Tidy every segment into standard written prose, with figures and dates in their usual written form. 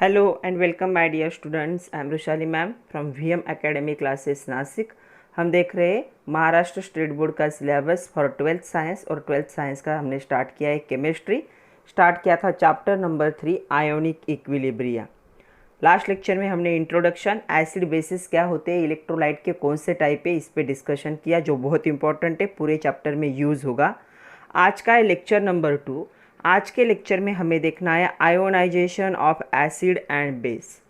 Hello and welcome my dear students. I am Rushali ma'am from VM academy classes Nashik. हम देख रहे हैं Maharashtra state board का सिलेबस फॉर 12th साइंस और 12th science का हमने स्टार्ट किया है केमिस्ट्री। स्टार्ट किया था chapter number 3 ionic equilibria. Last lecture में हमने इंट्रोडक्शन, एसिड बेसिस क्या होते हैं, इलेक्ट्रोलाइट के कौन से टाइप है, इस पर डिस्कशन किया जो बहुत इंपॉर्टेंट है, पूरे चैप्टर में यूज़ होगा। आज का है लेक्चर नंबर 2। आज के लेक्चर में हमें देखना है ionisation of acid and base.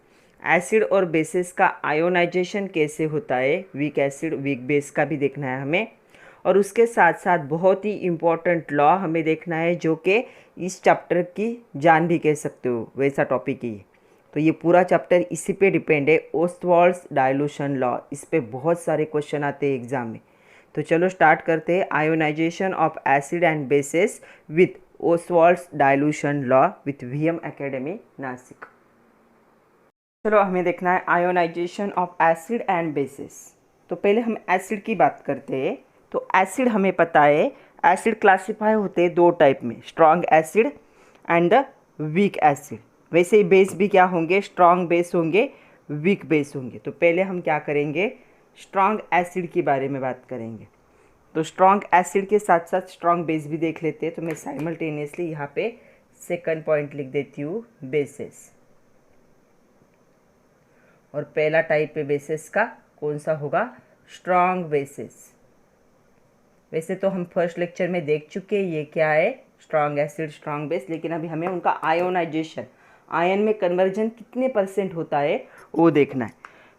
Acid और बेसिस का आयोनाइजेशन कैसे होता है, वीक एसिड वीक बेस का भी देखना है हमें, और उसके साथ साथ बहुत ही इम्पॉर्टेंट लॉ हमें देखना है जो कि इस चैप्टर की जान भी कह सकते हो, वैसा टॉपिक ही है। तो ये पूरा चैप्टर इसी पे डिपेंड है, ओस्टवाल्ड्स डाइल्यूशन लॉ। इस पे बहुत सारे क्वेश्चन आते हैं एग्जाम में। तो चलो स्टार्ट करते हैं ionisation of acid and bases with Ostwald's dilution law with VM academy Nashik. चलो हमें देखना है ionisation of acid and bases. तो पहले हम एसिड की बात करते हैं। तो एसिड हमें पता है, एसिड क्लासीफाई होते हैं दो टाइप में, strong acid and the weak acid. वैसे ही बेस भी क्या होंगे, स्ट्रॉन्ग बेस होंगे, वीक बेस होंगे। तो पहले हम क्या करेंगे, स्ट्रॉन्ग एसिड के बारे में बात करेंगे। तो स्ट्रॉन्ग एसिड के साथ साथ स्ट्रॉन्ग बेस भी देख लेते हैं। तो मैं साइमल्टेनियसली यहाँ पे सेकंड पॉइंट लिख देती हूँ, बेसिस। और पहला टाइप है बेसिस का, कौन सा होगा, स्ट्रॉन्ग बेसिस। वैसे तो हम फर्स्ट लेक्चर में देख चुके हैं ये क्या है, स्ट्रॉन्ग एसिड स्ट्रॉन्ग बेस, लेकिन अभी हमें उनका आयोनाइजेशन, आयन में कन्वर्जन कितने % होता है वो देखना है।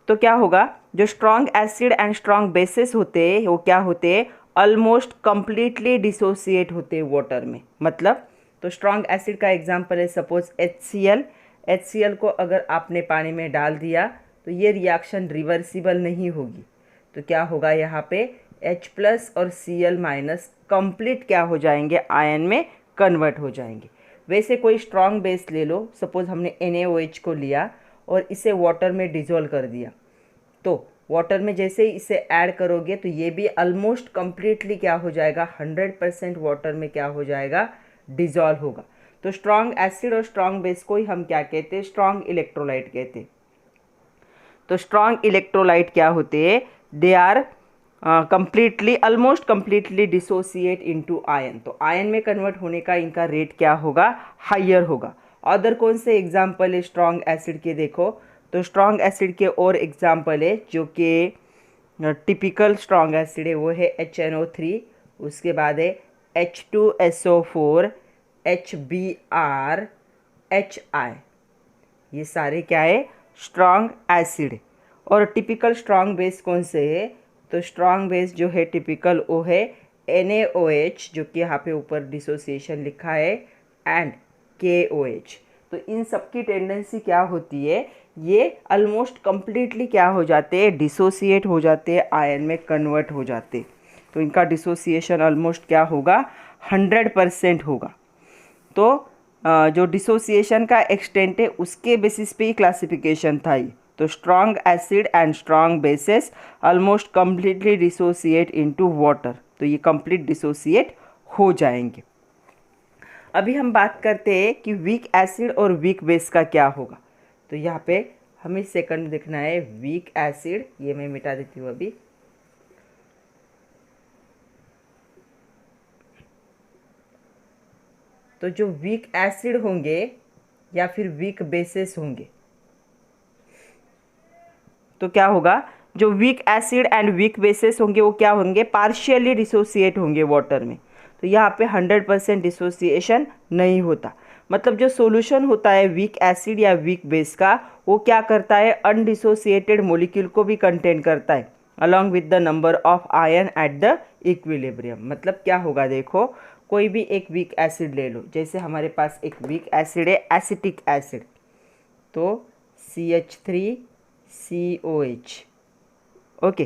तो क्या होगा, जो strong acid and strong bases होते हैं वो क्या होते हैं, ऑलमोस्ट कंप्लीटली डिसोसिएट होते हैं वाटर में। मतलब तो स्ट्रॉन्ग एसिड का एग्जांपल है सपोज HCl। HCl को अगर आपने पानी में डाल दिया तो ये रिएक्शन रिवर्सिबल नहीं होगी। तो क्या होगा, यहाँ पे H+ और Cl- कंप्लीट क्या हो जाएंगे, आयन में कन्वर्ट हो जाएंगे। वैसे कोई स्ट्रॉन्ग बेस ले लो, सपोज हमने NaOH को लिया और इसे वाटर में डिजोल्व कर दिया। तो वाटर में जैसे ही इसे ऐड करोगे तो ये भी ऑलमोस्ट कंप्लीटली क्या हो जाएगा, 100% वाटर में क्या हो जाएगा, डिजोल्व होगा। तो स्ट्रॉन्ग एसिड और स्ट्रॉन्ग बेस को ही हम क्या कहते हैं, स्ट्रॉन्ग इलेक्ट्रोलाइट कहते हैं। तो स्ट्रॉन्ग इलेक्ट्रोलाइट क्या होते हैं, they are completely almost completely dissociate into ion. तो आयन में कन्वर्ट होने का इनका रेट क्या होगा, हायर होगा। अदर कौन से एग्जाम्पल है स्ट्रॉन्ग एसिड के, देखो तो स्ट्रॉन्ग एसिड के और एग्जाम्पल है जो कि टिपिकल स्ट्रॉन्ग एसिड है, वो है HNO3, उसके बाद है H2SO4, HBr, HI। ये सारे क्या है, स्ट्रॉन्ग एसिड। और टिपिकल स्ट्रॉन्ग बेस कौन से है, तो स्ट्रॉन्ग बेस जो है टिपिकल वो है NaOH, जो कि यहाँ पे ऊपर डिसोसिएशन लिखा है, एंड KOH। तो इन सब की टेंडेंसी क्या होती है, ये ऑलमोस्ट कंप्लीटली क्या हो जाते हैं, डिसोसिएट हो जाते हैं, आयन में कन्वर्ट हो जाते हैं। तो इनका डिसोसिएशन ऑलमोस्ट क्या होगा, 100% होगा। तो जो डिसोसिएशन का एक्सटेंट है उसके बेसिस पे ही क्लासिफिकेशन था ये। तो strong acid and strong bases almost completely dissociate into water. तो ये कंप्लीट डिसोसिएट हो जाएंगे। अभी हम बात करते हैं कि वीक एसिड और वीक बेस का क्या होगा। तो यहाँ पे हमें सेकंड देखना है, वीक एसिड, ये मैं मिटा देती हूँ अभी। तो जो वीक एसिड होंगे या फिर वीक बेसिस होंगे, तो क्या होगा, जो weak acid and weak bases होंगे वो क्या होंगे, पार्शियली डिसोसिएट होंगे वाटर में। तो यहाँ पे 100% डिसोसिएशन नहीं होता। मतलब जो सॉल्यूशन होता है वीक एसिड या वीक बेस का, वो क्या करता है, अनडिसोसिएटेड मॉलिक्यूल को भी कंटेन करता है along with the number of ion at the equilibrium. मतलब क्या होगा, देखो कोई भी एक वीक एसिड ले लो, जैसे हमारे पास एक वीक एसिड है एसिटिक एसिड, तो CH3COH, ओके।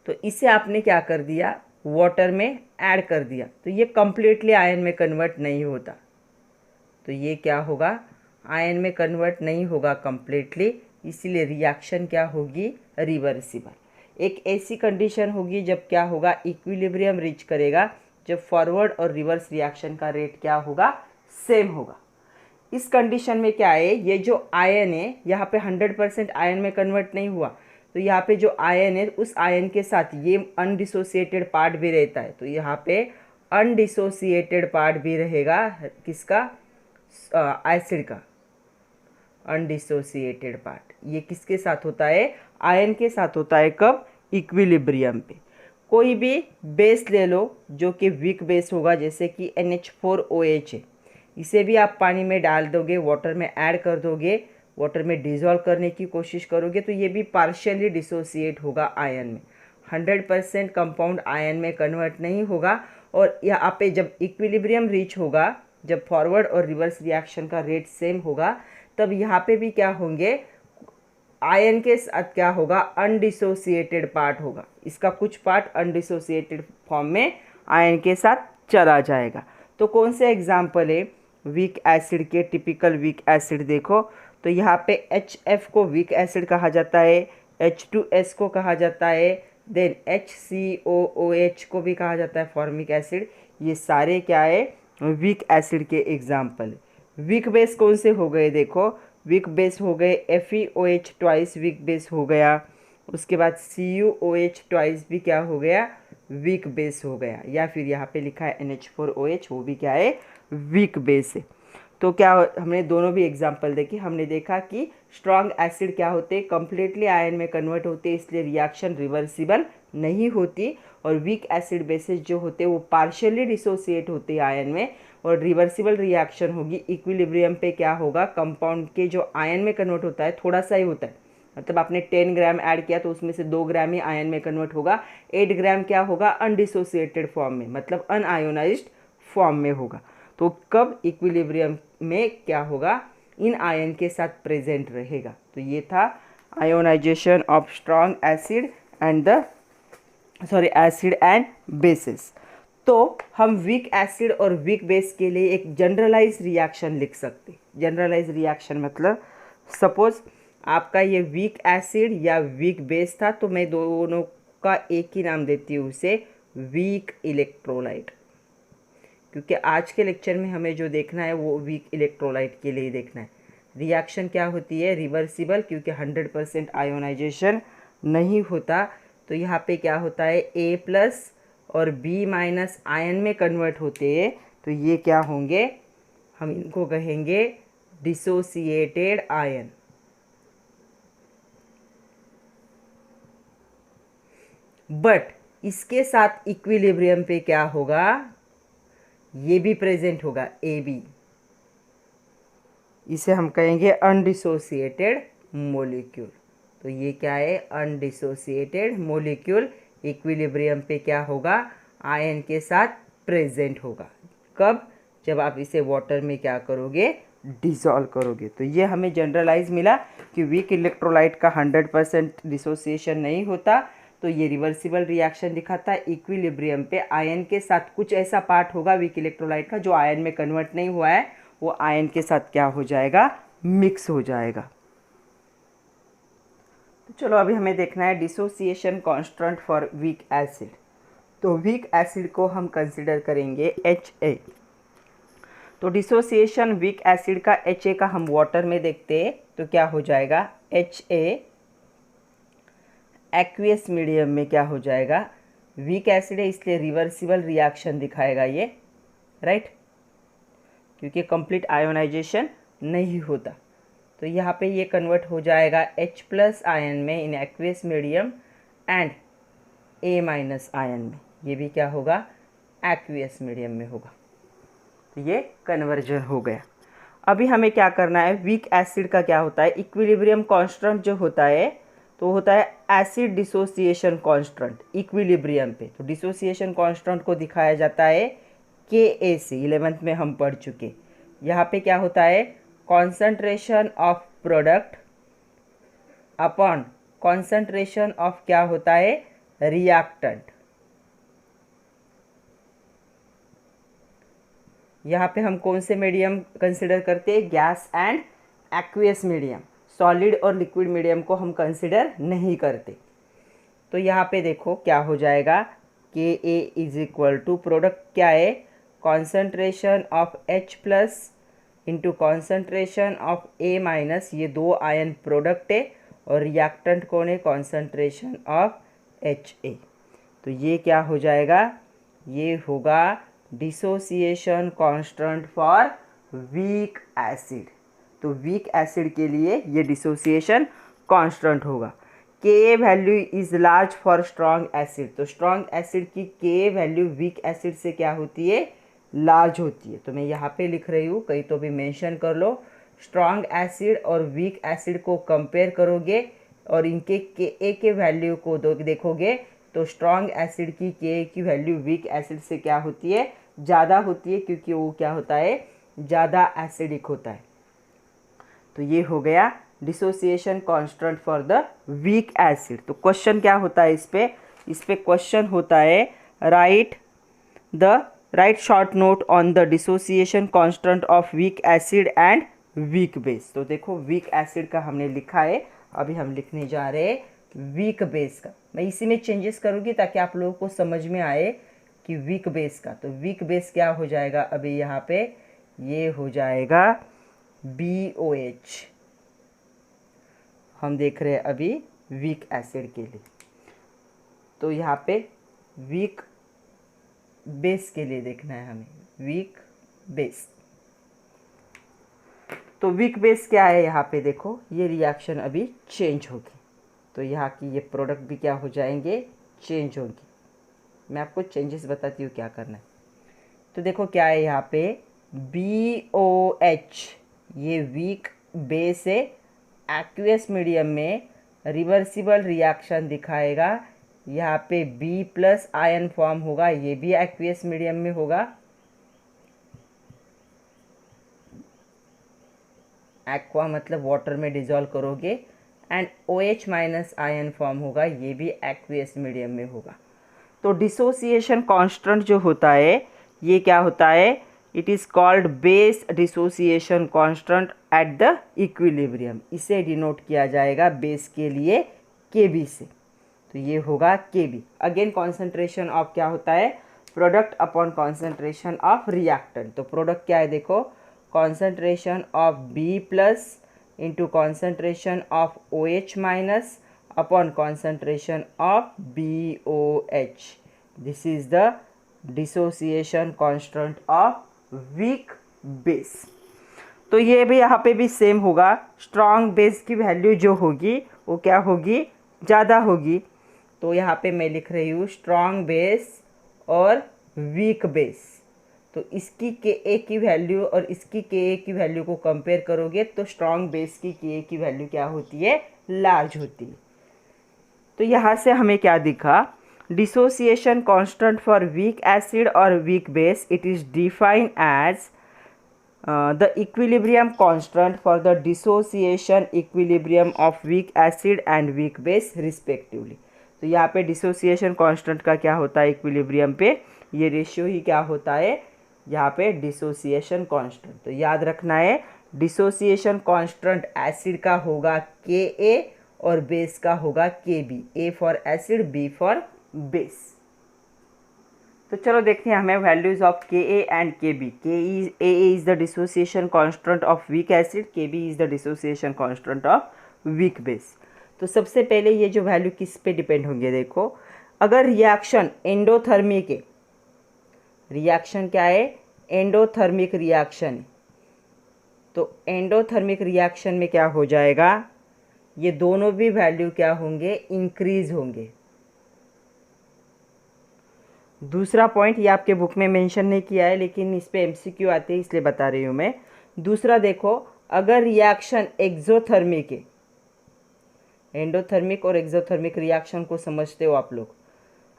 तो इसे आपने क्या कर दिया, वाटर में ऐड कर दिया, तो ये कंप्लीटली आयन में कन्वर्ट नहीं होता। तो ये क्या होगा, आयन में कन्वर्ट नहीं होगा कंप्लीटली, इसीलिए रिएक्शन क्या होगी, रिवर्सिबल। एक ऐसी कंडीशन होगी जब क्या होगा, इक्विलिब्रियम रीच करेगा, जब फॉरवर्ड और रिवर्स रिएक्शन का रेट क्या होगा, सेम होगा। इस कंडीशन में क्या है, ये जो आयन है यहाँ पे 100% आयन में कन्वर्ट नहीं हुआ, तो यहाँ पे जो आयन है उस आयन के साथ ये अनडिसोसिएटेड पार्ट भी रहता है, तो यहाँ पे अनडिसोसिएटेड पार्ट भी रहेगा किसका, एसिड का अनडिसोसिएटेड पार्ट। ये किसके साथ होता है, आयन के साथ होता है, कब, इक्विलिब्रियम पे। कोई भी बेस ले लो जो कि वीक बेस होगा, जैसे कि NH4OH है, इसे भी आप पानी में डाल दोगे, वाटर में ऐड कर दोगे, वाटर में डिज़ोल्व करने की कोशिश करोगे तो ये भी पार्शियली डिसोसिएट होगा आयन में, 100% कंपाउंड आयन में कन्वर्ट नहीं होगा। और यहाँ पे जब इक्विलिब्रियम रीच होगा, जब फॉरवर्ड और रिवर्स रिएक्शन का रेट सेम होगा, तब यहाँ पे भी क्या होंगे, आयन के साथ क्या होगा, अनडिसोसिएटेड पार्ट होगा, इसका कुछ पार्ट अनडिसोसिएटेड फॉर्म में आयन के साथ चला जाएगा। तो कौन से एग्जाम्पल है वीक एसिड के, टिपिकल वीक एसिड देखो, तो यहाँ पे HF को वीक एसिड कहा जाता है, H2S को कहा जाता है, देन HCOOH को भी कहा जाता है फॉर्मिक एसिड। ये सारे क्या है, वीक एसिड के एग्जाम्पल। वीक बेस कौन से हो गए, देखो वीक बेस हो गए FeOH ट्वाइस वीक बेस हो गया, उसके बाद CuOH ट्वाइस भी क्या हो गया, वीक बेस हो गया, या फिर यहाँ पे लिखा है NH4OH, वो भी क्या है, वीक बेस है। तो क्या हमने दोनों भी एग्जाम्पल देखे, हमने देखा कि स्ट्रॉन्ग एसिड क्या होते हैं, कम्प्लीटली आयन में कन्वर्ट होते हैं, इसलिए रिएक्शन रिवर्सिबल नहीं होती, और वीक एसिड बेसिस जो होते हैं वो पार्शियली डिसोसिएट होते हैं आयन में, और रिवर्सिबल रिएक्शन होगी, इक्विलिब्रियम पे क्या होगा, कंपाउंड के जो आयन में कन्वर्ट होता है थोड़ा सा ही होता है, मतलब आपने 10 ग्राम ऐड किया तो उसमें से 2 ग्राम ही आयन में कन्वर्ट होगा, 8 ग्राम क्या होगा, अनडिसोसिएटेड फॉर्म में, मतलब अनआयोनाइज्ड फॉर्म में होगा। तो कब, इक्विलिब्रियम में क्या होगा, इन आयन के साथ प्रेजेंट रहेगा। तो ये था ionisation of strong acid and acid and bases. तो हम वीक एसिड और वीक बेस के लिए एक जनरलाइज रिएक्शन लिख सकते। जनरलाइज रिएक्शन मतलब सपोज आपका ये वीक एसिड या वीक बेस था, तो मैं दोनों का एक ही नाम देती हूँ, उसे वीक इलेक्ट्रोलाइट, क्योंकि आज के लेक्चर में हमें जो देखना है वो वीक इलेक्ट्रोलाइट के लिए देखना है। रिएक्शन क्या होती है, रिवर्सिबल, क्योंकि 100% आयोनाइजेशन नहीं होता, तो यहाँ पे क्या होता है, A+ और B- आयन में कन्वर्ट होते हैं, तो ये क्या होंगे, हम इनको कहेंगे डिसोसिएटेड आयन। बट इसके साथ इक्विलिब्रियम पे क्या होगा, ये भी प्रेजेंट होगा, AB, इसे हम कहेंगे अनडिसोसिएटेड मोलिक्यूल। तो ये क्या है, अनडिसोसिएटेड मोलिक्यूल इक्विलिब्रियम पे क्या होगा, आयन के साथ प्रेजेंट होगा। कब, जब आप इसे वाटर में क्या करोगे, डिसॉल्व करोगे। तो ये हमें जनरलाइज मिला कि वीक इलेक्ट्रोलाइट का 100% डिसोसिएशन नहीं होता, तो ये रिवर्सिबल रिएक्शन दिखाता है। इक्विलिब्रियम पे आयन के साथ कुछ ऐसा पार्ट होगा वीक इलेक्ट्रोलाइट का जो आयन में कन्वर्ट नहीं हुआ है, वो आयन के साथ क्या हो जाएगा, मिक्स हो जाएगा। तो चलो अभी हमें देखना है dissociation constant for weak acid. तो वीक एसिड को हम कंसिडर करेंगे HA। तो डिसोसिएशन वीक एसिड का HA का हम वाटर में देखते हैं, तो क्या हो जाएगा, HA एक्वियस मीडियम में क्या हो जाएगा, वीक एसिड है इसलिए रिवर्सिबल रिएक्शन दिखाएगा ये, राइट, क्योंकि कंप्लीट आयोनाइजेशन नहीं होता। तो यहाँ पे ये कन्वर्ट हो जाएगा H+ आयन में in aqueous medium and A- ion में, ये भी क्या होगा, एक्वियस मीडियम में होगा। तो ये कन्वर्जन हो गया। अभी हमें क्या करना है, वीक एसिड का क्या होता है, इक्विलिब्रियम कांस्टेंट जो होता है तो होता है एसिड डिसोसिएशन कांस्टेंट इक्विलिब्रियम पे। तो डिसोसिएशन कांस्टेंट को दिखाया जाता है Ka से, 11th में हम पढ़ चुके। यहाँ पे क्या होता है, concentration of product upon concentration of क्या होता है, रिएक्टेंट। यहाँ पे हम कौन से मीडियम कंसिडर करते हैं, gas and aqueous medium, solid और लिक्विड मीडियम को हम कंसिडर नहीं करते। तो यहाँ पे देखो क्या हो जाएगा, Ka is equal to product क्या है, concentration of H+ into concentration of A minus, ये दो आयन प्रोडक्ट है और रिएक्टेंट कौन है, कॉन्सेंट्रेशन ऑफ एच ए। तो ये क्या हो जाएगा, ये होगा dissociation constant for weak acid. तो वीक एसिड के लिए ये डिसोसिएशन कांस्टेंट होगा। के value is large for strong acid. तो स्ट्रॉन्ग एसिड की के वैल्यू वीक एसिड से क्या होती है, लार्ज होती है। तो मैं यहाँ पे लिख रही हूँ, कहीं तो भी मेंशन कर लो। स्ट्रॉन्ग एसिड और वीक एसिड को कंपेयर करोगे और इनके के के वैल्यू को देखोगे तो स्ट्रॉन्ग एसिड की के की वैल्यू वीक एसिड से क्या होती है, ज़्यादा होती है, क्योंकि वो क्या होता है, ज़्यादा एसिडिक होता है। तो ये हो गया dissociation constant for the weak acid. तो क्वेश्चन क्या होता है इस पे क्वेश्चन होता है right short note on the dissociation constant of week acid and weak base. तो देखो वीक एसिड का हमने लिखा है, अभी हम लिखने जा रहे हैं वीक बेस का। मैं इसी में चेंजेस करूँगी ताकि आप लोगों को समझ में आए कि वीक बेस का। तो वीक बेस क्या हो जाएगा, अभी यहाँ पे ये हो जाएगा BOH। हम देख रहे हैं अभी वीक एसिड के लिए। तो यहाँ पे वीक बेस के लिए देखना है हमें, वीक बेस। तो वीक बेस क्या है, यहाँ पे देखो ये रिएक्शन अभी चेंज होगी, तो यहाँ की ये प्रोडक्ट भी क्या हो जाएंगे, चेंज होगी। मैं आपको चेंजेस बताती हूँ क्या करना है। तो देखो क्या है यहाँ पे BOH, ये वीक बेस है, एक्वियस मीडियम में रिवर्सिबल रिएक्शन दिखाएगा। यहाँ पे B+ आयन फॉर्म होगा, ये भी एक्वियस मीडियम में होगा। एक्वा मतलब वाटर में डिजॉल्व करोगे, एंड OH- आयन फॉर्म होगा, ये भी एक्वियस मीडियम में होगा। तो डिसोसिएशन कांस्टेंट जो होता है ये क्या होता है, it is called base dissociation constant at the equilibrium. इसे डिनोट किया जाएगा बेस के लिए Kb से। तो ये होगा Kb। अगेन कॉन्सेंट्रेशन ऑफ क्या होता है, product upon concentration of reactant. तो प्रोडक्ट क्या है देखो, concentration of B+ into concentration of OH- upon concentration of BOH। This is the dissociation constant of weak base. तो ये भी यहाँ पे भी सेम होगा, स्ट्रॉन्ग बेस की वैल्यू जो होगी वो क्या होगी, ज़्यादा होगी। तो यहाँ पे मैं लिख रही हूँ स्ट्रॉन्ग बेस और वीक बेस। तो इसकी Ka की वैल्यू और इसकी Ka की वैल्यू को कंपेयर करोगे तो स्ट्रॉन्ग बेस की Ka की वैल्यू क्या होती है, लार्ज होती है। तो यहाँ से हमें क्या दिखा, dissociation constant for weak acid और weak base, it is defined as the equilibrium constant for the dissociation equilibrium of weak acid and weak base respectively। तो यहाँ पे डिसोसिएशन कांस्टेंट का क्या होता है, इक्विलिब्रियम पे ये रेशियो ही क्या होता है, यहाँ पे डिसोसिएशन कांस्टेंट। तो याद रखना है डिसोसिएशन कांस्टेंट एसिड का होगा Ka और बेस का होगा Kb। A for acid, B for base. तो चलो देखते हैं हमें values of Ka and Kb। Ka is the dissociation constant of weak acid, Kb is the dissociation constant of weak base. तो सबसे पहले ये जो वैल्यू किस पे डिपेंड होंगे, देखो अगर रिएक्शन एंडोथर्मिक है, रिएक्शन क्या है, एंडोथर्मिक रिएक्शन, तो एंडोथर्मिक रिएक्शन में क्या हो जाएगा, ये दोनों भी वैल्यू क्या होंगे, इंक्रीज होंगे। दूसरा पॉइंट ये आपके बुक में मेंशन नहीं किया है लेकिन इस पे MCQ आते हैं इसलिए बता रही हूँ मैं। दूसरा देखो अगर रिएक्शन एक्सोथर्मिक है, एंडोथर्मिक और एक्सोथर्मिक रिएक्शन को समझते हो आप लोग,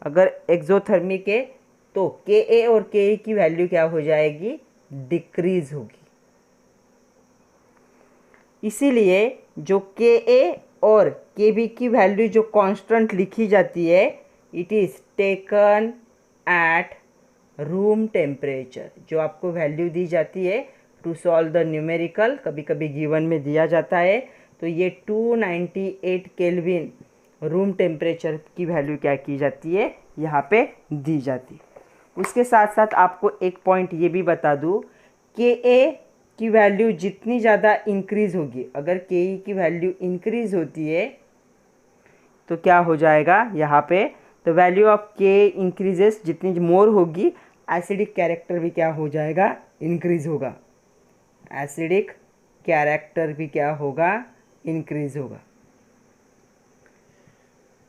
अगर एक्सोथर्मिक है तो Ka और Ke की वैल्यू क्या हो जाएगी, डिक्रीज होगी। इसीलिए जो Ka और Kb की वैल्यू जो कांस्टेंट लिखी जाती है, it is taken at room temperature. जो आपको वैल्यू दी जाती है टू सॉल्व द न्यूमेरिकल, कभी कभी गिवन में दिया जाता है, तो ये 298 केल्विन रूम टेम्परेचर की वैल्यू क्या की जाती है, यहाँ पे दी जाती है। उसके साथ साथ आपको एक पॉइंट ये भी बता दूँ, Ka की वैल्यू जितनी ज़्यादा इंक्रीज़ होगी, अगर के ई की वैल्यू इंक्रीज़ होती है तो क्या हो जाएगा यहाँ पे, तो वैल्यू ऑफ के इंक्रीजेस, जितनी मोर होगी एसिडिक कैरेक्टर भी क्या हो जाएगा, इंक्रीज़ होगा। एसिडिक कैरेक्टर भी क्या होगा, इंक्रीज़ होगा।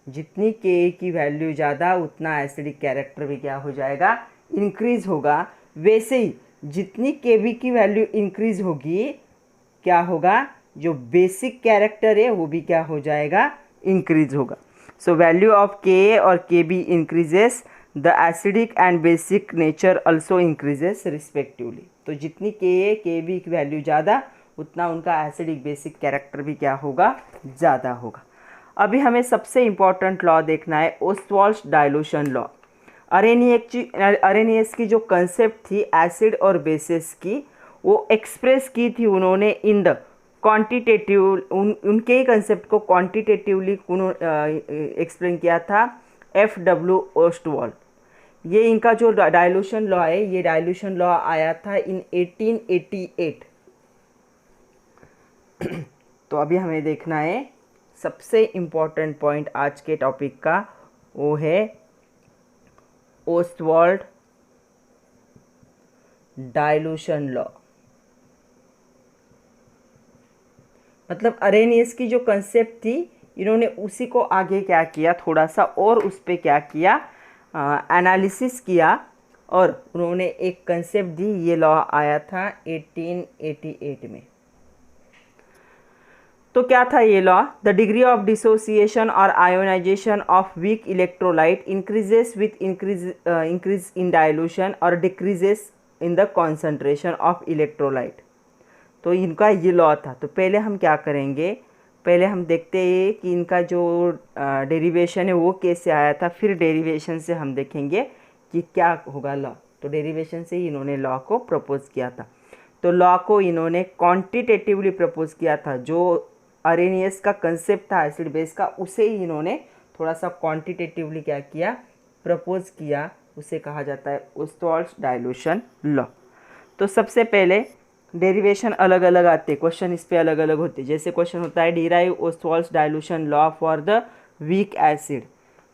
जितनी के की वैल्यू ज़्यादा उतना एसिडिक कैरेक्टर भी क्या हो जाएगा, इंक्रीज़ होगा। वैसे ही जितनी के बी की वैल्यू इंक्रीज़ होगी क्या होगा, जो बेसिक कैरेक्टर है वो भी क्या हो जाएगा, इंक्रीज होगा। सो वैल्यू ऑफ के और K B increases, the acidic and basic nature also increases respectively. तो जितनी के बी की वैल्यू ज़्यादा उतना उनका एसिडिक बेसिक कैरेक्टर भी क्या होगा, ज़्यादा होगा। अभी हमें सबसे इम्पॉर्टेंट लॉ देखना है, ओस्वाल्ड्स डाइल्यूशन लॉ। अरेनियस की जो कंसेप्ट थी एसिड और बेसिस की, वो एक्सप्रेस की थी उन्होंने इन द क्वांटिटेटिव, उनके ही कंसेप्ट को क्वांटिटेटिवली एक्सप्लेन किया था F.W. ओस्टवाल्ड। ये इनका जो डाइल्यूशन लॉ है, ये डाइल्यूशन लॉ आया था इन 1888। तो अभी हमें देखना है सबसे इम्पॉर्टेंट पॉइंट आज के टॉपिक का, वो है ओस्टवाल्ड डाइल्यूशन लॉ। मतलब अरेनियस की जो कंसेप्ट थी, इन्होंने उसी को आगे क्या किया, थोड़ा सा और उस पर क्या किया, एनालिसिस किया और उन्होंने एक कंसेप्ट दी। ये लॉ आया था 1888 में। तो क्या था ये law, the degree of dissociation और ionisation of weak electrolyte increases with increase in dilution और decreases in the concentration of electrolyte. तो इनका ये लॉ था। तो पहले हम क्या करेंगे, पहले हम देखते हैं कि इनका जो डेरिवेशन है वो कैसे आया था, फिर डेरिवेशन से हम देखेंगे कि क्या होगा लॉ। तो डेरिवेशन से ही इन्होंने लॉ को प्रपोज किया था। तो लॉ को इन्होंने क्वांटिटेटिवली प्रपोज किया था। जो अरेनियस का कंसेप्ट था एसिड बेस का, उसे ही इन्होंने थोड़ा सा क्वांटिटेटिवली क्या किया, प्रपोज किया। उसे कहा जाता है ओस्टवाल्ड्स डाइल्यूशन लॉ। तो सबसे पहले डेरिवेशन अलग अलग आते, क्वेश्चन इस पे अलग अलग होते। जैसे क्वेश्चन होता है derive Ostwald's dilution law for the weak acid,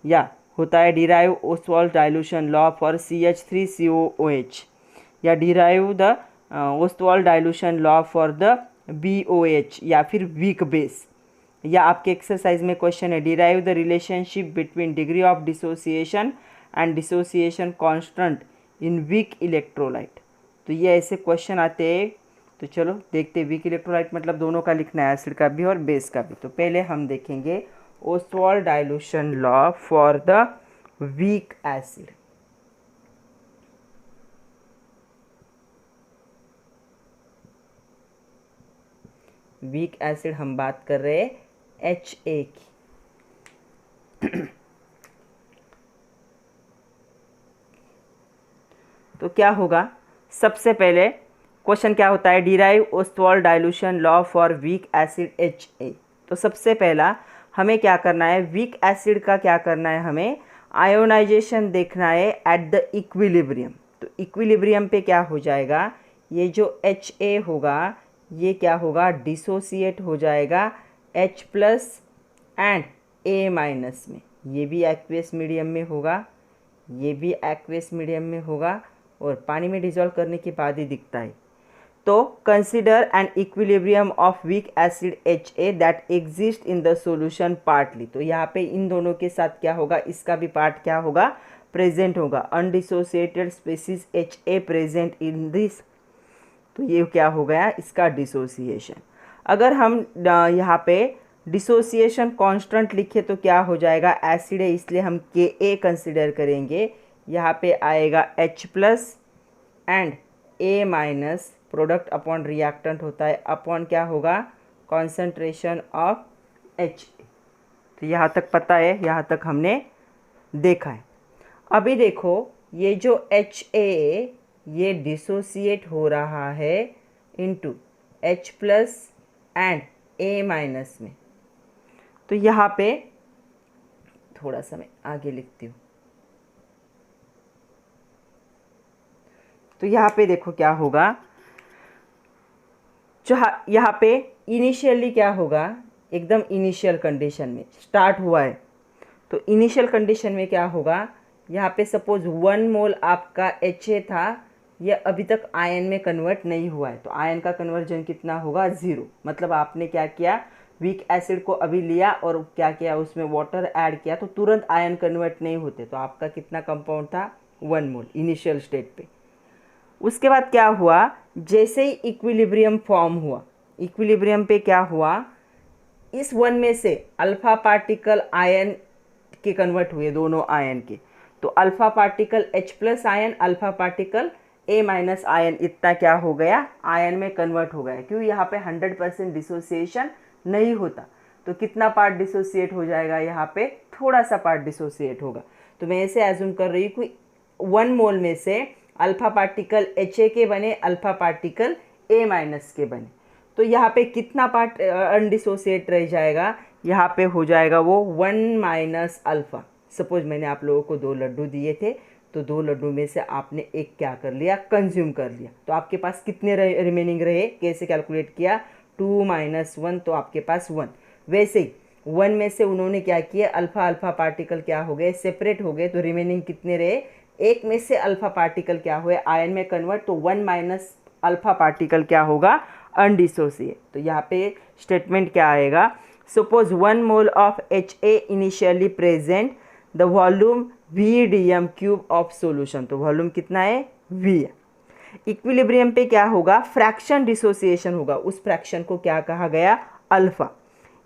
या होता है derive Ostwald's dilution law for CH3COOH, या derive the Ostwald dilution law for the BOH, या फिर वीक बेस। या आपके एक्सरसाइज में क्वेश्चन है derive the relationship between degree of dissociation and dissociation constant in weak electrolyte. तो ये ऐसे क्वेश्चन आते हैं। तो चलो देखते हैं, वीक इलेक्ट्रोलाइट मतलब दोनों का लिखना है, एसिड का भी और बेस का भी। तो पहले हम देखेंगे Ostwald dilution law for the weak acid. Weak acid हम बात कर रहे हैं HA की। तो क्या होगा, सबसे पहले क्वेश्चन क्या होता है, derive Ostwald dilution law for weak acid HA। तो सबसे पहला हमें क्या करना है, वीक एसिड का क्या करना है, हमें आयोनाइजेशन देखना है एट द इक्विलिब्रियम। तो इक्विलिब्रियम पे क्या हो जाएगा, ये जो HA होगा ये क्या होगा, डिसोसिएट हो जाएगा H plus and A minus में। ये भी एक्वेस मीडियम में होगा, ये भी एक्वेस मीडियम में होगा, और पानी में डिजोल्व करने के बाद ही दिखता है। तो consider an equilibrium of weak acid HA that exist in the solution partly. तो यहाँ पे इन दोनों के साथ क्या होगा, इसका भी पार्ट क्या होगा, प्रेजेंट होगा। Undissociated species HA present in this. तो ये क्या हो गया, इसका डिसोसिएशन। अगर हम यहाँ पे डिसोसिएशन कांस्टेंट लिखे तो क्या हो जाएगा, एसिड है इसलिए हम Ka कंसिडर करेंगे। यहाँ पे आएगा H plus and A minus, product upon reactant होता है, अपॉन क्या होगा, कॉन्सेंट्रेशन ऑफ H। तो यहाँ तक पता है, यहाँ तक हमने देखा है। अभी देखो ये जो HA ये डिसोसिएट हो रहा है into H plus and A minus में। तो यहाँ पे थोड़ा सा मैं आगे लिखती हूँ। तो यहाँ पे देखो क्या होगा, यहाँ पे इनिशियली क्या होगा, एकदम इनिशियल कंडीशन में स्टार्ट हुआ है, तो इनिशियल कंडीशन में क्या होगा, यहाँ पे सपोज 1 मोल आपका HA था, ये अभी तक आयन में कन्वर्ट नहीं हुआ है, तो आयन का कन्वर्जन कितना होगा, 0। मतलब आपने क्या किया, वीक एसिड को अभी लिया और क्या किया, उसमें वाटर ऐड किया, तो तुरंत आयन कन्वर्ट नहीं होते, तो आपका कितना कंपाउंड था, 1 मोल इनिशियल स्टेट पे। उसके बाद क्या हुआ, जैसे ही इक्विलिब्रियम फॉर्म हुआ, इक्विलिब्रियम पे क्या हुआ, इस 1 में से अल्फा पार्टिकल आयन के कन्वर्ट हुए, दोनों आयन के, तो alpha particle H+ ion, alpha particle A- ion, इतना क्या हो गया, आयन में कन्वर्ट हो गया। क्यों, यहाँ पे 100% डिसोसिएशन नहीं होता, तो कितना पार्ट डिसोसिएट हो जाएगा, यहाँ पे थोड़ा सा पार्ट डिसोसिएट होगा। तो मैं ऐसे एज्यूम कर रही हूँ कि 1 मोल में से अल्फा पार्टिकल HA के बने, अल्फा पार्टिकल A- के बने, तो यहाँ पे कितना पार्ट अनडिसोसिएट रह जाएगा, यहाँ पे हो जाएगा वो 1 - अल्फा। सपोज मैंने आप लोगों को 2 लड्डू दिए थे, तो 2 लड्डू में से आपने एक क्या कर लिया, कंज्यूम कर लिया, तो आपके पास कितने रिमेनिंग रहे, कैसे कैलकुलेट किया, 2 - 1, तो आपके पास 1। वैसे ही 1 में से उन्होंने क्या किया, अल्फा अल्फा पार्टिकल क्या हो गए, सेपरेट हो गए, तो रिमेनिंग कितने रहे, एक में से अल्फा पार्टिकल क्या हुए, आयन में कन्वर्ट, तो 1 - अल्फा पार्टिकल क्या होगा, अनडिसोसिएट। तो यहाँ पे स्टेटमेंट क्या आएगा, suppose 1 mole of HA initially present, the volume VDM³ of solution, तो वॉल्यूम कितना है, V है। इक्विलिब्रियम पे क्या होगा, फ्रैक्शन डिसोसिएशन होगा, उस फ्रैक्शन को क्या कहा गया, अल्फा।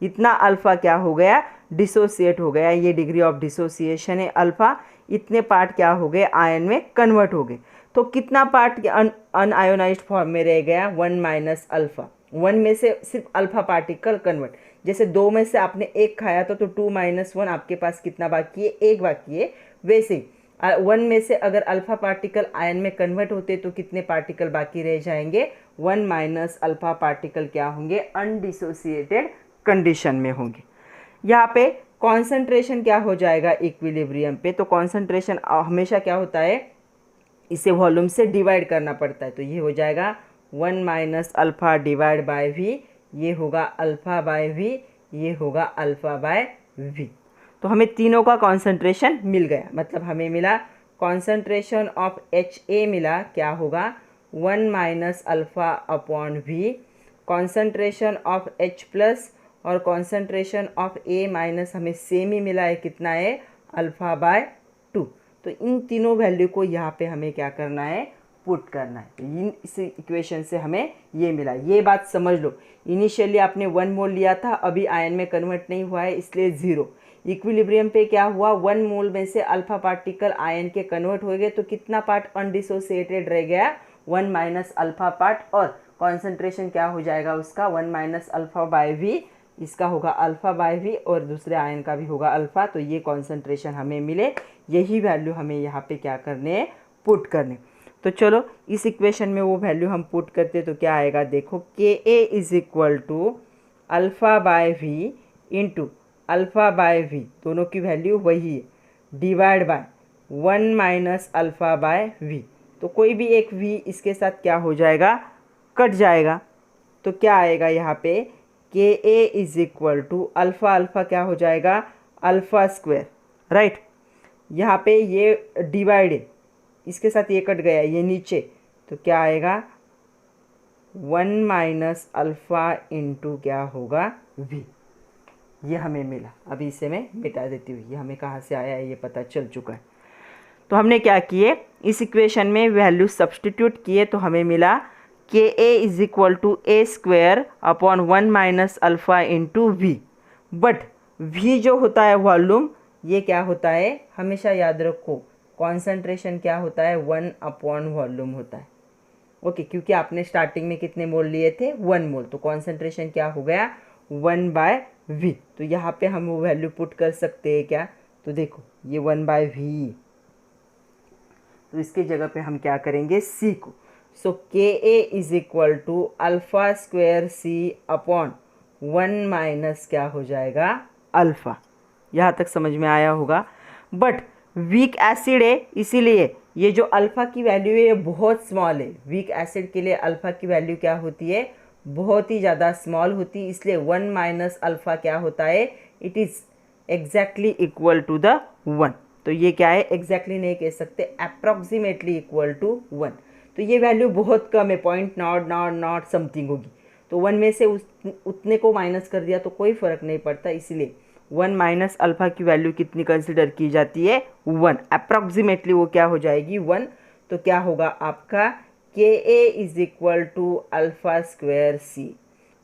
इतना अल्फा क्या हो गया, डिसोसिएट हो गया, ये डिग्री ऑफ डिसोसिएशन है अल्फा। इतने पार्ट क्या हो गए, आयन में कन्वर्ट हो गए, तो कितना पार्ट अनआयोनाइज्ड फॉर्म में रह गया, 1 - अल्फा। 1 में से सिर्फ अल्फा पार्टिकल कन्वर्ट, जैसे 2 में से आपने 1 खाया था, तो 2 - 1 आपके पास कितना बाकी है, 1 बाकी है। वैसे ही 1 में से अगर अल्फा पार्टिकल आयन में कन्वर्ट होते तो कितने पार्टिकल बाकी रह जाएंगे, 1 - अल्फा पार्टिकल क्या होंगे, अनडिसोसिएटेड कंडीशन में होंगे। यहाँ पे कॉन्सेंट्रेशन क्या हो जाएगा इक्विलिब्रियम पे, तो कॉन्सेंट्रेशन हमेशा क्या होता है, इसे वॉल्यूम से डिवाइड करना पड़ता है, तो ये हो जाएगा 1 - अल्फा डिवाइड बाय V, ये होगा अल्फा बाय V, ये होगा अल्फा बाय V। तो हमें तीनों का कॉन्सेंट्रेशन मिल गया, मतलब हमें मिला कॉन्सेंट्रेशन ऑफ HA मिला, क्या होगा 1 - alpha upon V, concentration of H+ और कॉन्सेंट्रेशन ऑफ A- हमें सेम ही मिला है, कितना है, अल्फा बाय 2। तो इन तीनों वैल्यू को यहाँ पे हमें क्या करना है, पुट करना है। तो इस इक्वेशन से हमें ये मिला, ये बात समझ लो। इनिशियली आपने 1 मोल लिया था, अभी आयन में कन्वर्ट नहीं हुआ है, इसलिए 0। इक्विलिब्रियम पे क्या हुआ, 1 मोल में से अल्फा पार्टिकल आयन के कन्वर्ट हो गए, तो कितना पार्ट अनडिसोसिएटेड रह गया, 1 - अल्फा पार्ट, और कॉन्सेंट्रेशन क्या हो जाएगा उसका, 1 - अल्फा बाय V, इसका होगा अल्फा बाय V, और दूसरे आयन का भी होगा अल्फा। तो ये कॉन्सेंट्रेशन हमें मिले, यही वैल्यू हमें यहाँ पे क्या करने हैं, पुट करने। तो चलो इस इक्वेशन में वो वैल्यू हम पुट करते तो क्या आएगा, देखो Ka = alpha by V into alpha by V, दोनों की वैल्यू वही है, divide by 1 - alpha by V। तो कोई भी एक V इसके साथ क्या हो जाएगा, कट जाएगा, तो क्या आएगा यहाँ पे, Ka = अल्फा अल्फा क्या हो जाएगा, अल्फा स्क्वायर, राइट। यहाँ पे ये डिवाइड है, इसके साथ ये कट गया, ये नीचे, तो क्या आएगा 1 - अल्फा इंटू क्या होगा V। ये हमें मिला, अभी इसे मैं मिटा देती हूँ, ये हमें कहाँ से आया है ये पता चल चुका है। तो हमने क्या किए, इस इक्वेशन में वैल्यू सब्सटीट्यूट किए, तो हमें मिला Ka = A² upon 1 - alpha into V। But V जो होता है वॉल्यूम, ये क्या होता है, हमेशा याद रखो, कॉन्सेंट्रेशन क्या होता है, 1 अपॉन वॉल्यूम होता है, ओके। क्योंकि आपने स्टार्टिंग में कितने मोल लिए थे, 1 मोल, तो कॉन्सेंट्रेशन क्या हो गया, 1/V। तो यहाँ पे हम वो वैल्यू पुट कर सकते हैं क्या, तो देखो ये 1/V, तो इसके जगह पे हम क्या करेंगे, C को। सो Ka = alpha square C upon 1 - क्या हो जाएगा, अल्फा। यहाँ तक समझ में आया होगा। बट वीक एसिड है, इसीलिए ये जो अल्फ़ा की वैल्यू है ये बहुत स्मॉल है। वीक एसिड के लिए अल्फ़ा की वैल्यू क्या होती है, बहुत ही ज़्यादा स्मॉल होती, इसलिए 1 माइनस अल्फ़ा क्या होता है, it is exactly equal to the 1। तो ये क्या है, एग्जैक्टली नहीं कह सकते, अप्रॉक्सीमेटली इक्वल टू 1। तो ये वैल्यू बहुत कम है, point not not not something होगी। तो 1 में से उतने को माइनस कर दिया तो कोई फ़र्क नहीं पड़ता, इसलिए 1 माइनस अल्फ़ा की वैल्यू कितनी कंसिडर की जाती है, 1। अप्रॉक्सीमेटली वो क्या हो जाएगी, 1। तो क्या होगा आपका K a is equal to alpha square C.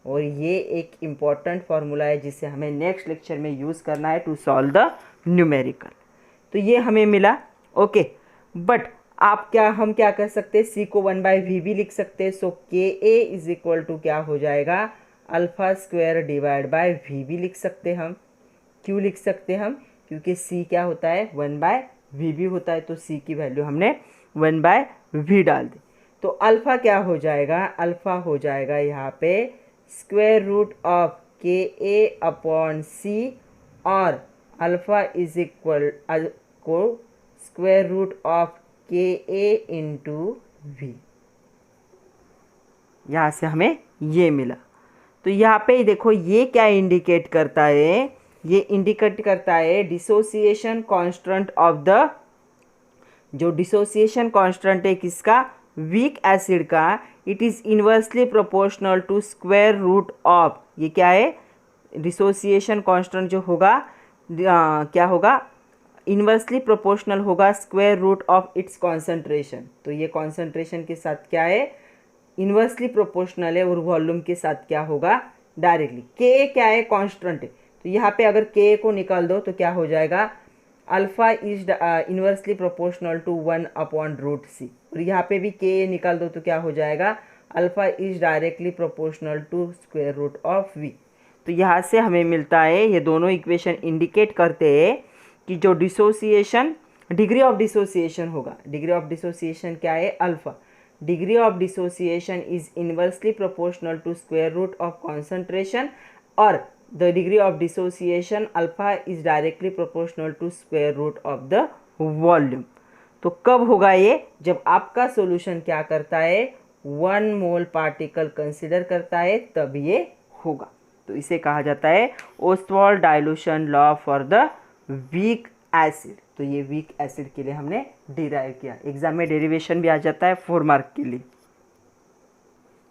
और ये एक इम्पॉर्टेंट फार्मूला है जिसे हमें नेक्स्ट लेक्चर में यूज़ करना है टू सॉल्व द न्यूमेरिकल। तो ये हमें मिला, ओके। बट हम क्या कर सकते हैं, सी को 1/v भी लिख सकते हैं। सो के ए इज इक्वल टू क्या हो जाएगा, alpha square divide by V भी लिख सकते हैं हम। क्यों लिख सकते हैं हम, क्योंकि सी क्या होता है, 1/v भी होता है। तो सी की वैल्यू हमने 1/v डाल दी। तो अल्फ़ा क्या हो जाएगा, अल्फ़ा हो जाएगा यहाँ पे स्क्वायर रूट ऑफ के ए अपॉन सी, और अल्फ़ा इज इक्वल को स्क्वायर रूट ऑफ के ए इंटू वी। यहाँ से हमें ये मिला। तो यहाँ पे देखो ये क्या इंडिकेट करता है, ये इंडिकेट करता है डिसोसिएशन कांस्टेंट ऑफ द, जो डिसोसिएशन कांस्टेंट है किसका, वीक एसिड का, it is inversely proportional to square root of, ये क्या है, डिसोसिएशन कांस्टेंट जो होगा क्या होगा, इन्वर्सली प्रोपोर्शनल होगा square root of its concentration. तो ये कॉन्सेंट्रेशन के साथ क्या है, इन्वर्सली प्रोपोर्शनल है, और वॉल्यूम के साथ क्या होगा, डायरेक्टली। के क्या है, कांस्टेंट है। तो यहाँ पे अगर के को निकाल दो तो क्या हो जाएगा, alpha is inversely proportional to 1 upon root C. और यहाँ पे भी के निकाल दो तो क्या हो जाएगा, alpha is directly proportional to square root of V. तो यहाँ से हमें मिलता है, ये दोनों इक्वेशन इंडिकेट करते हैं कि जो डिसोसिएशन, डिग्री ऑफ डिसोसिएशन होगा, डिग्री ऑफ डिसोसिएशन क्या है, alpha. Degree of dissociation is inversely proportional to square root of concentration, और the degree of dissociation alpha is directly proportional to square root of the volume। तो कब होगा ये, जब आपका सॉल्यूशन क्या करता है, 1 मोल पार्टिकल कंसिडर करता है, तब ये होगा। तो इसे कहा जाता है Oswald dilution law for the weak acid. तो ये वीक एसिड के लिए हमने डिराइव किया, एग्जाम में डेरिवेशन भी आ जाता है 4 मार्क के लिए।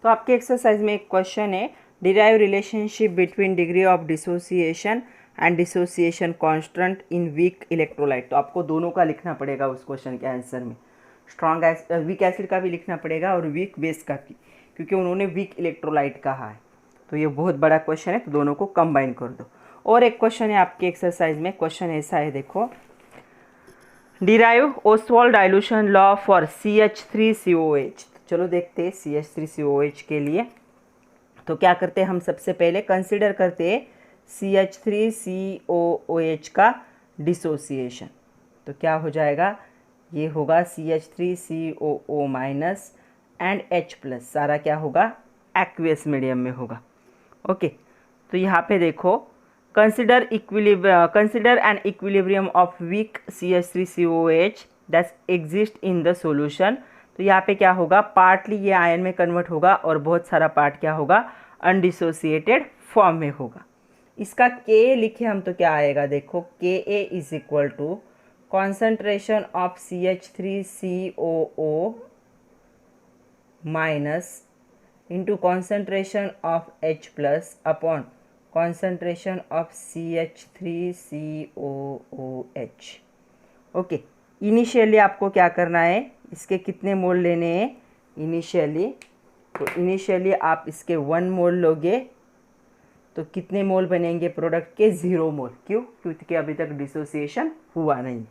तो आपके एक्सरसाइज में एक क्वेश्चन है, derive relationship between degree of dissociation and dissociation constant in weak electrolyte। तो आपको दोनों का लिखना पड़ेगा उस क्वेश्चन के आंसर में, वीक एसिड का भी लिखना पड़ेगा और वीक बेस का भी, क्योंकि उन्होंने वीक इलेक्ट्रोलाइट कहा है। तो ये बहुत बड़ा क्वेश्चन है, तो दोनों को कंबाइन कर दो। और एक क्वेश्चन है आपके एक्सरसाइज में, क्वेश्चन ऐसा है देखो, derive Oswald dilution law for CH3COH। चलो देखते हैं CH3COH के लिए। तो क्या करते हैं हम, सबसे पहले कंसिडर करते हैं CH3COOH का डिसोसिएशन। तो क्या हो जाएगा, ये होगा CH3COO minus and H plus, सारा क्या होगा, एक्वियस मीडियम में होगा, ओके। तो यहाँ पे देखो, consider an equilibrium of weak CH3COOH that exist in the solution. तो यहाँ पे क्या होगा, पार्टली ये आयन में कन्वर्ट होगा और बहुत सारा पार्ट क्या होगा, अनडिसोसिएटेड फॉर्म में होगा। इसका के लिखे हम तो क्या आएगा, देखो K a is equal to concentration of CH3COO minus into concentration of H plus upon concentration of CH3COOH, okay. Initially आपको क्या करना है, इसके कितने मोल लेने हैं इनिशियली, तो इनिशियली आप इसके 1 मोल लोगे तो कितने मोल बनेंगे प्रोडक्ट के, 0 मोल। क्यों, क्योंकि अभी तक डिसोसिएशन हुआ नहीं।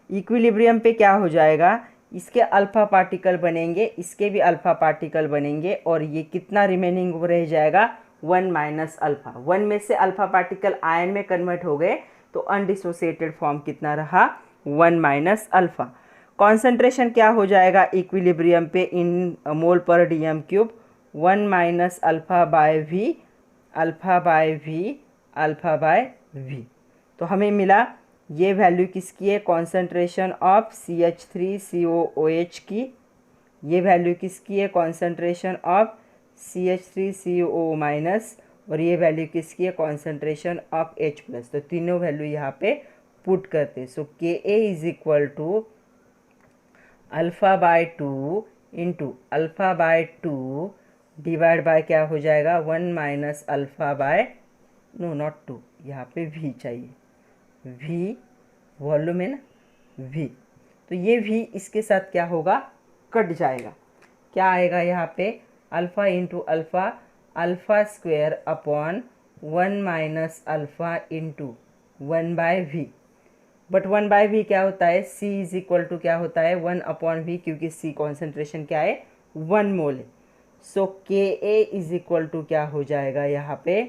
इक्विलिब्रियम पे क्या हो जाएगा, इसके अल्फ़ा पार्टिकल बनेंगे, इसके भी अल्फ़ा पार्टिकल बनेंगे, और ये कितना रिमेनिंग रह जाएगा, 1 माइनस अल्फ़ा। 1 में से अल्फ़ा पार्टिकल आयन में कन्वर्ट हो गए, तो अनडिसोसिएटेड फॉर्म कितना रहा, 1 माइनस अल्फ़ा। कॉन्सेंट्रेशन क्या हो जाएगा इक्विलिब्रियम पे इन mole per DM cube, 1 minus alpha by V, alpha by V, alpha by V. तो हमें मिला ये वैल्यू किसकी है, कॉन्सेंट्रेशन ऑफ CH3COOH की। ये वैल्यू किसकी है, कॉन्सेंट्रेशन ऑफ CH3CO माइनस, और ये वैल्यू किसकी है, कॉन्सेंट्रेशन ऑफ H प्लस। तो तीनों वैल्यू यहाँ पे पुट करते। So Ka is equal to alpha by 2 into alpha by 2 divide by क्या हो जाएगा, 1 minus alpha by, no not 2, यहाँ पे V चाहिए, V वॉल्यूम है ना, V। तो ये V इसके साथ क्या होगा, कट जाएगा। क्या आएगा यहाँ पे, alpha into alpha, alpha square upon 1 minus alpha into 1 by V। But 1 by V क्या होता है, C इज इक्वल टू क्या होता है, 1 अपॉन V, क्योंकि C कॉन्सेंट्रेशन क्या है, 1 मोल है। So Ka is equal to क्या हो जाएगा यहाँ पे,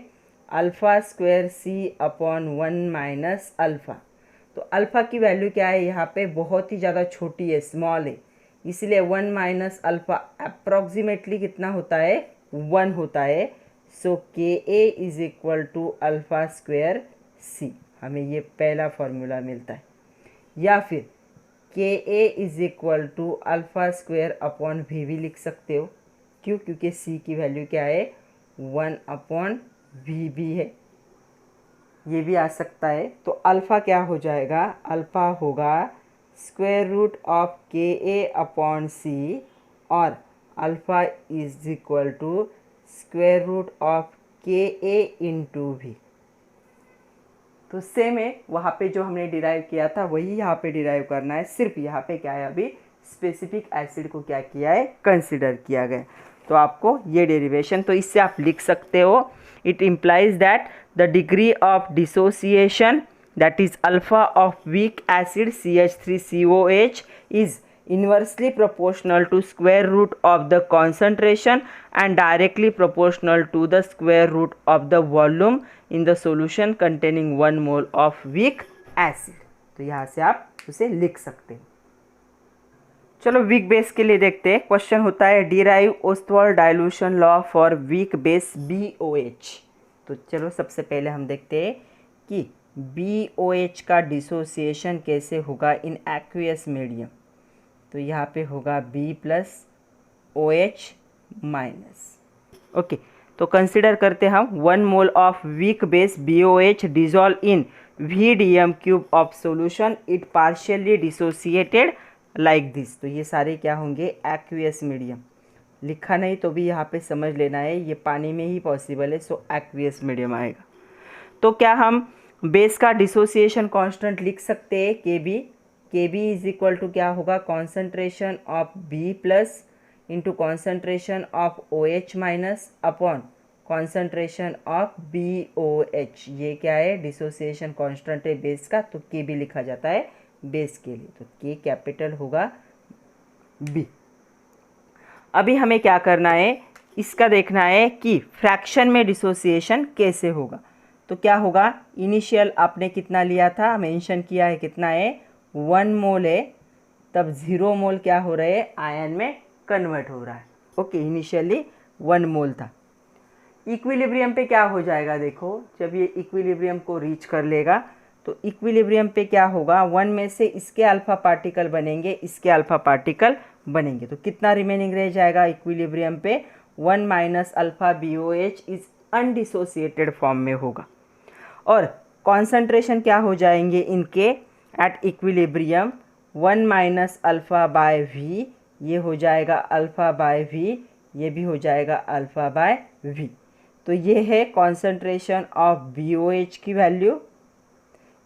alpha square C upon 1 minus alpha. तो अल्फ़ा की वैल्यू क्या है यहाँ पे, बहुत ही ज़्यादा छोटी है, स्मॉल है, इसलिए 1 माइनस अल्फ़ा अप्रॉक्सीमेटली कितना होता है, 1 होता है। So Ka is equal to alpha square C, हमें ये पहला फॉर्मूला मिलता है। या फिर Ka is equal to alpha square upon V भी लिख सकते हो, क्यों, क्योंकि C की वैल्यू क्या है, 1 अपॉन V भी है, ये भी आ सकता है। तो अल्फ़ा क्या हो जाएगा, अल्फ़ा होगा square root of Ka upon C, और alpha is equal to square root of Ka into V। तो सेम है, वहाँ पे जो हमने डिराइव किया था वही यहाँ पे डिराइव करना है, सिर्फ यहाँ पे क्या है, अभी स्पेसिफिक एसिड को क्या किया है, कंसिडर किया गया। तो आपको ये डेरिवेशन, तो इससे आप लिख सकते हो, it implies that the degree of dissociation that is alpha of weak acid CH3COH is inversely proportional to square root of the concentration and directly proportional to the square root of the volume in the solution containing 1 mole of weak acid। तो यहाँ से आप उसे लिख सकते हैं। चलो week base के लिए देखते हैं। क्वेश्चन होता है derive Ostwald dilution law for weak base BOH। तो चलो सबसे पहले हम देखते हैं कि BOH का डिसोसिएशन कैसे होगा इन एक्वियस मीडियम। तो यहाँ पे होगा B plus OH minus. Okay, तो कंसिडर करते हम 1 mole of weak base BOH dissolve in VDM cube of solution, it partially dissociated like this. तो ये सारे क्या होंगे, एक्वियस मीडियम। लिखा नहीं तो भी यहाँ पे समझ लेना है, ये पानी में ही पॉसिबल है, सो एक्वियस मीडियम आएगा। तो क्या हम बेस का डिसोसिएशन कांस्टेंट लिख सकते हैं, Kb इज इक्वल टू क्या होगा, concentration of B plus into concentration of OH minus upon concentration of BOH। ये क्या है, डिसोसिएशन कांस्टेंट है बेस का, तो Kb लिखा जाता है बेस के लिए, तो K कैपिटल होगा B। अभी हमें क्या करना है, इसका देखना है कि फ्रैक्शन में डिसोसिएशन कैसे होगा। तो क्या होगा, इनिशियल आपने कितना लिया था, मेंशन किया है कितना है, 1 मोल है, तब 0 मोल क्या हो रहा है, आयन में कन्वर्ट हो रहा है। ओके, इनिशियली 1 मोल था। इक्विलिब्रियम पे क्या हो जाएगा, देखो जब ये इक्विलिब्रियम को रीच कर लेगा तो इक्विलिब्रियम पे क्या होगा, 1 में से इसके अल्फा पार्टिकल बनेंगे, इसके अल्फा पार्टिकल बनेंगे, तो कितना रिमेनिंग रह जाएगा इक्विलिब्रियम पे, 1 minus alpha BOH is undissociated form में होगा। और कॉन्सेंट्रेशन क्या हो जाएंगे इनके at equilibrium, 1 minus alpha by V, ये हो जाएगा अल्फ़ा बाय V, ये भी हो जाएगा अल्फ़ा बाय V। तो ये है कॉन्सेंट्रेशन ऑफ BOH की वैल्यू,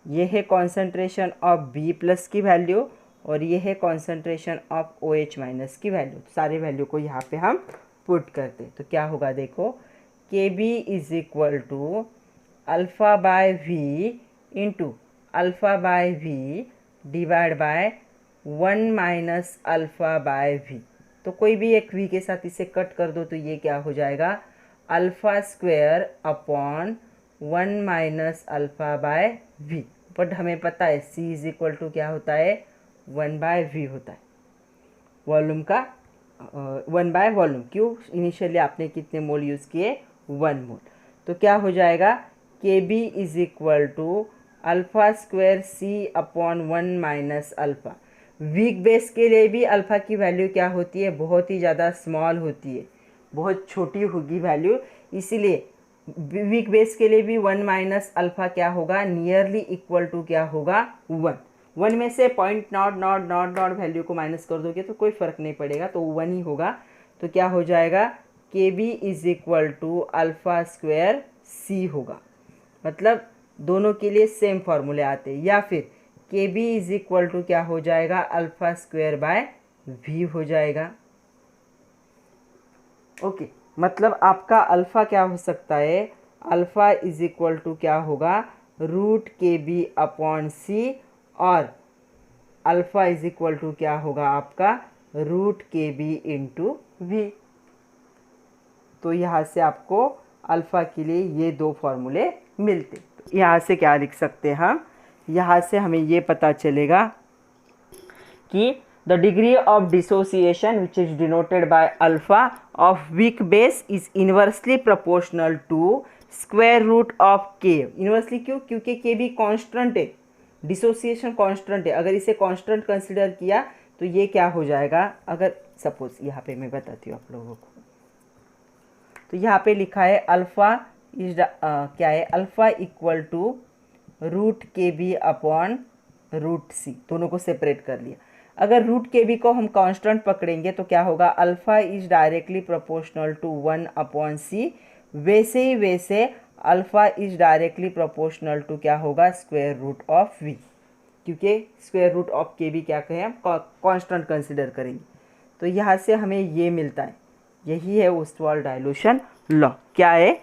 ये है कॉन्सेंट्रेशन ऑफ B प्लस की वैल्यू, और ये है कॉन्सेंट्रेशन ऑफ OH माइनस की वैल्यू। तो सारे वैल्यू को यहाँ पे हम पुट करते, तो क्या होगा देखो, Kb is equal to alpha by V into alpha by V divide by 1 minus alpha by V। तो कोई भी एक V के साथ इसे कट कर दो, तो ये क्या हो जाएगा, alpha square upon 1 minus alpha by V। But हमें पता है C इज इक्वल टू क्या होता है, 1 बाय V होता है, वॉल्यूम का 1 बाय वॉल्यूम। क्यों, इनिशियली आपने कितने मोल यूज़ किए, 1 मोल। तो क्या हो जाएगा, Kb is equal to alpha square C upon 1 minus alpha. Weak base के लिए भी अल्फ़ा की वैल्यू क्या होती है, बहुत ही ज़्यादा स्मॉल होती है, बहुत छोटी होगी वैल्यू, इसीलिए वीक बेस के लिए भी 1 माइनस अल्फ़ा क्या होगा, नियरली इक्वल टू क्या होगा, 1। 1 में से point not not not not value को माइनस कर दोगे तो कोई फ़र्क नहीं पड़ेगा, तो 1 ही होगा। तो क्या हो जाएगा, K b is equal to alpha square C होगा। मतलब दोनों के लिए सेम फार्मूले आते हैं। या फिर के बी इज इक्वल टू क्या हो जाएगा, अल्फ़ा स्क्वायर बाय वी हो जाएगा। ओके, मतलब आपका अल्फ़ा क्या हो सकता है, अल्फ़ा इज इक्वल टू क्या होगा, रूट के बी अपॉन सी, और अल्फ़ा इज इक्वल टू क्या होगा आपका, रूट के बी इंटू वी। तो यहाँ से आपको अल्फ़ा के लिए ये दो फॉर्मूले मिलते। तो यहाँ से क्या लिख सकते हैं हम, यहाँ से हमें ये पता चलेगा कि the degree of dissociation which is denoted by alpha of weak base is inversely proportional to square root of k। Inversely क्यों, क्योंकि k भी कांस्टेंट है, डिसोसिएशन कांस्टेंट है। अगर इसे कांस्टेंट कंसिडर किया तो ये क्या हो जाएगा, अगर सपोज यहाँ पे मैं बताती हूँ आप लोगों को, तो यहाँ पे लिखा है अल्फ़ा इज क्या है, अल्फ़ा इक्वल टू रूट के बी अपॉन रूट सी, दोनों को सेपरेट कर लिया। अगर रूट के बी को हम कांस्टेंट पकड़ेंगे तो क्या होगा, alpha is directly proportional to 1 upon C, वैसे ही वैसे alpha is directly proportional to क्या होगा, स्क्वायर रूट ऑफ वी, क्योंकि square root of K b क्या कहें हम कांस्टेंट कंसिडर करेंगे। तो यहाँ से हमें ये मिलता है, यही है ओस्टवाल्ड डाइल्यूशन लॉ। क्या है,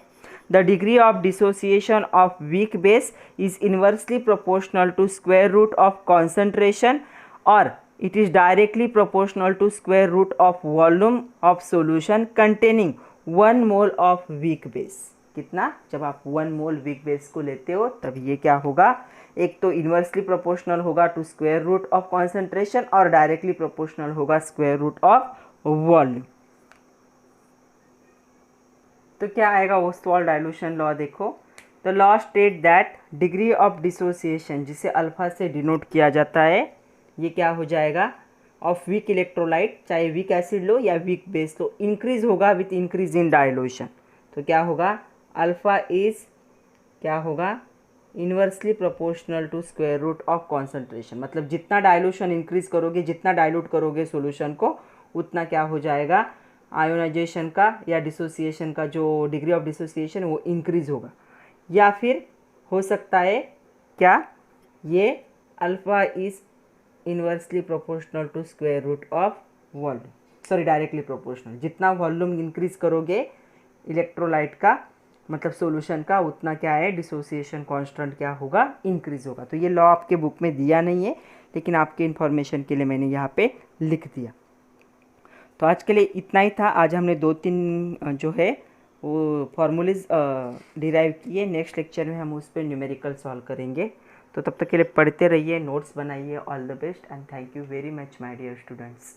the degree of dissociation of weak base is inversely proportional to square root of concentration, और it is directly proportional to square root of volume of solution containing 1 mole of weak base। कितना, जब आप 1 मोल weak base को लेते हो तब ये क्या होगा, एक तो इन्वर्सली प्रोपोर्शनल होगा to square root of concentration और डायरेक्टली प्रोपोर्शनल होगा स्क्वायर रूट ऑफ वॉल्यूम। तो क्या आएगा ओस्टवाल्ड डाइल्यूशन लॉ, देखो, the law state that degree of dissociation, जिसे अल्फा से डिनोट किया जाता है, ये क्या हो जाएगा, ऑफ वीक इलेक्ट्रोलाइट, चाहे वीक एसिड लो या वीक बेस लो, इंक्रीज होगा विथ इंक्रीज इन डाइल्यूशन। तो क्या होगा, अल्फा इज क्या होगा, inversely proportional to square root of concentration. मतलब जितना डाइल्यूशन इंक्रीज करोगे, जितना डाइल्यूट करोगे सॉल्यूशन को, उतना क्या हो जाएगा, आयोनाइजेशन का या डिसोसिएशन का जो डिग्री ऑफ डिसोसिएशन वो इंक्रीज होगा। या फिर हो सकता है क्या, ये alpha is inversely proportional to square root of volume, sorry directly proportional, जितना वॉल्यूम इंक्रीज करोगे इलेक्ट्रोलाइट का, मतलब सॉल्यूशन का, उतना क्या है, डिसोसिएशन कांस्टेंट क्या होगा, इंक्रीज होगा। तो ये लॉ आपके बुक में दिया नहीं है, लेकिन आपके इन्फॉर्मेशन के लिए मैंने यहाँ पे लिख दिया। तो आज के लिए इतना ही था। आज हमने 2-3 जो है वो फार्मूलेज डिराइव किए। नेक्स्ट लेक्चर में हम उस पर न्यूमेरिकल सॉल्व करेंगे। तो तब तक के लिए पढ़ते रहिए, नोट्स बनाइए। All the best and thank you very much my dear students.